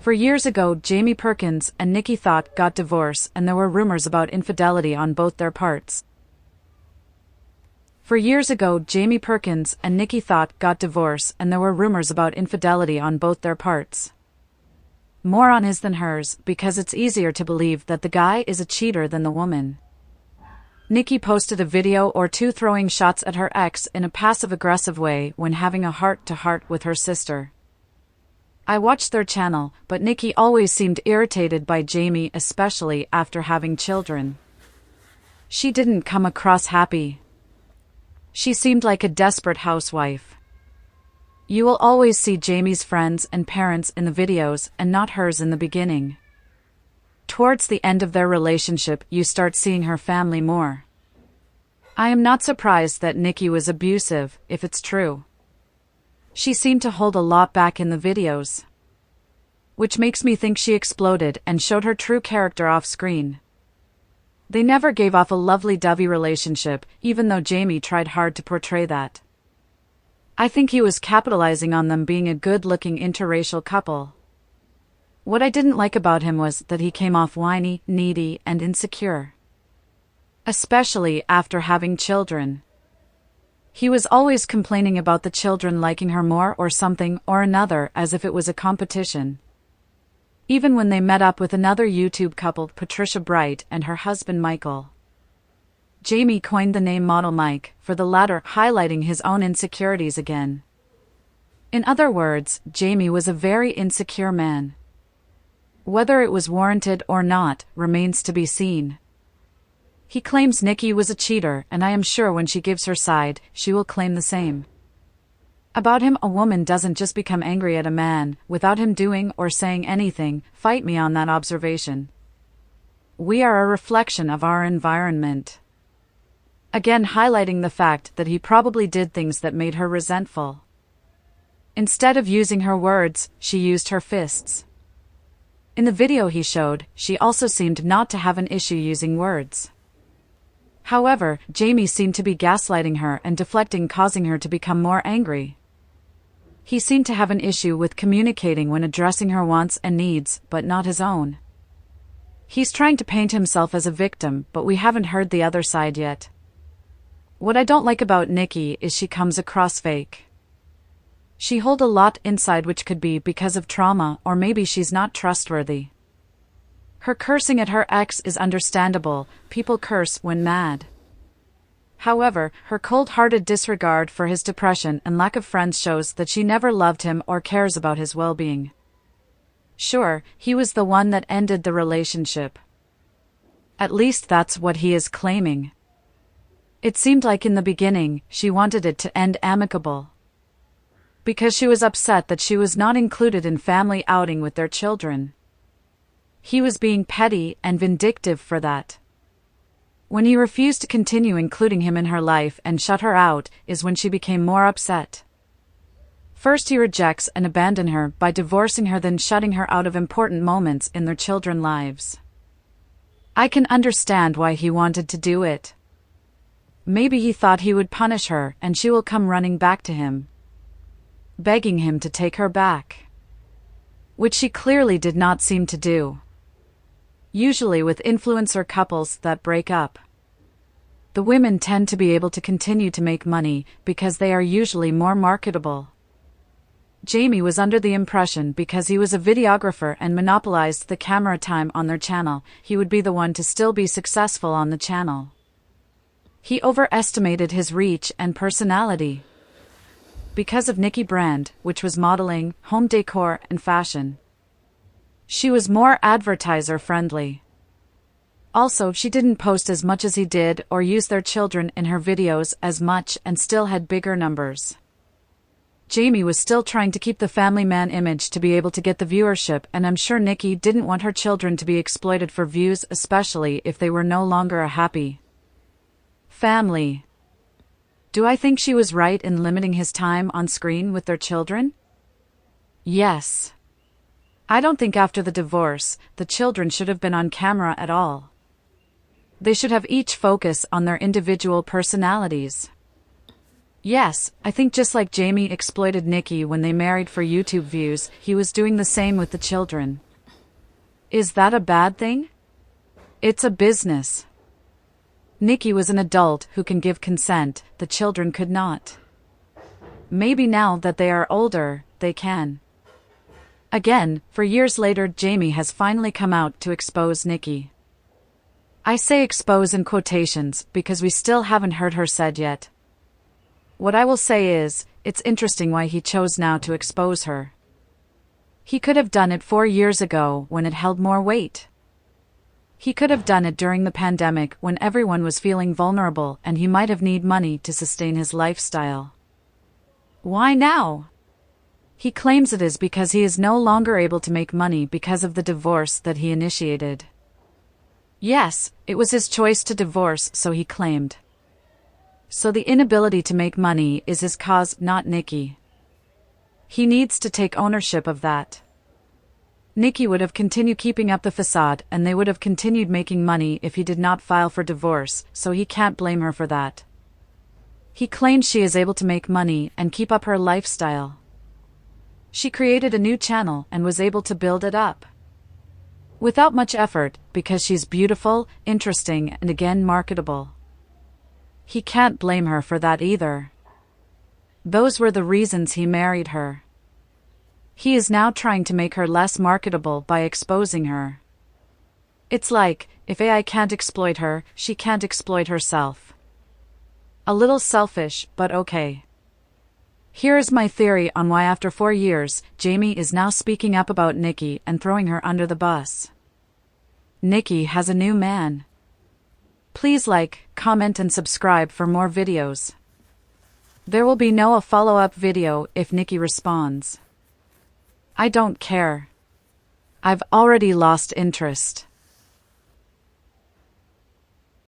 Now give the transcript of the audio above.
For years ago, Jamie Perkins and Nikki Thot got divorced, and there were rumors about infidelity on both their parts. For years ago, Jamie Perkins and Nikki Thot got divorced, and there were rumors about infidelity on both their parts. More on his than hers, because it's easier to believe that the guy is a cheater than the woman. Nikki posted a video or two throwing shots at her ex in a passive-aggressive way when having a heart-to-heart with her sister. I watched their channel, but Nikki always seemed irritated by Jamie, especially after having children. She didn't come across happy. She seemed like a desperate housewife. You will always see Jamie's friends and parents in the videos and not hers in the beginning. Towards the end of their relationship, you start seeing her family more. I am not surprised that Nikki was abusive, if it's true. She seemed to hold a lot back in the videos, which makes me think she exploded and showed her true character off screen. They never gave off a lovey-dovey relationship, even though Jamie tried hard to portray that. I think he was capitalizing on them being a good-looking interracial couple. What I didn't like about him was that he came off whiny, needy, and insecure. Especially after having children. He was always complaining about the children liking her more or something or another, as if it was a competition. Even when they met up with another YouTube couple, Patricia Bright and her husband Michael. Jamie coined the name Model Mike, for the latter highlighting his own insecurities again. In other words, Jamie was a very insecure man. Whether it was warranted or not, remains to be seen. He claims Nikki was a cheater, and I am sure when she gives her side, she will claim the same. About him, a woman doesn't just become angry at a man, without him doing or saying anything. Fight me on that observation. We are a reflection of our environment. Again highlighting the fact that he probably did things that made her resentful. Instead of using her words, she used her fists. In the video he showed, she also seemed not to have an issue using words. However, Jamie seemed to be gaslighting her and deflecting, causing her to become more angry. He seemed to have an issue with communicating when addressing her wants and needs, but not his own. He's trying to paint himself as a victim, but we haven't heard the other side yet. What I don't like about Nikki is she comes across fake. She holds a lot inside, which could be because of trauma, or maybe she's not trustworthy. Her cursing at her ex is understandable, people curse when mad. However, her cold-hearted disregard for his depression and lack of friends shows that she never loved him or cares about his well-being. Sure, he was the one that ended the relationship. At least that's what he is claiming. It seemed like in the beginning, she wanted it to end amicable. Because she was upset that she was not included in family outing with their children. He was being petty and vindictive for that. When he refused to continue including him in her life and shut her out, is when she became more upset. First he rejects and abandons her by divorcing her, then shutting her out of important moments in their children's lives. I can understand why he wanted to do it. Maybe he thought he would punish her and she will come running back to him, begging him to take her back. Which she clearly did not seem to do. Usually with influencer couples that break up, the women tend to be able to continue to make money because they are usually more marketable. Jamie was under the impression because he was a videographer and monopolized the camera time on their channel, he would be the one to still be successful on the channel. He overestimated his reach and personality. Because of Nikki brand, which was modeling, home decor, and fashion. She was more advertiser-friendly. Also, she didn't post as much as he did or use their children in her videos as much and still had bigger numbers. Jamie was still trying to keep the family man image to be able to get the viewership, and I'm sure Nikki didn't want her children to be exploited for views, especially if they were no longer a happy family. Do I think she was right in limiting his time on screen with their children? Yes. I don't think after the divorce, the children should have been on camera at all. They should have each focus on their individual personalities. Yes, I think just like Jamie exploited Nikki when they married for YouTube views, he was doing the same with the children. Is that a bad thing? It's a business. Nikki was an adult who can give consent, the children could not. Maybe now that they are older, they can. Again, for years later, Jamie has finally come out to expose Nikki. I say expose in quotations because we still haven't heard her said yet. What I will say is, it's interesting why he chose now to expose her. He could have done it 4 years ago when it held more weight. He could have done it during the pandemic when everyone was feeling vulnerable and he might have needed money to sustain his lifestyle. Why now? He claims it is because he is no longer able to make money because of the divorce that he initiated. Yes, it was his choice to divorce, so he claimed. So the inability to make money is his cause, not Nikki. He needs to take ownership of that. Nikki would have continued keeping up the facade and they would have continued making money if he did not file for divorce, so he can't blame her for that. He claims she is able to make money and keep up her lifestyle. She created a new channel and was able to build it up. Without much effort, because she's beautiful, interesting, and again marketable. He can't blame her for that either. Those were the reasons he married her. He is now trying to make her less marketable by exposing her. It's like, if AI can't exploit her, she can't exploit herself. A little selfish, but okay. Here is my theory on why after 4 years, Jamie is now speaking up about Nikki and throwing her under the bus. Nikki has a new man. Please like, comment and subscribe for more videos. There will be no follow-up video if Nikki responds. I don't care. I've already lost interest.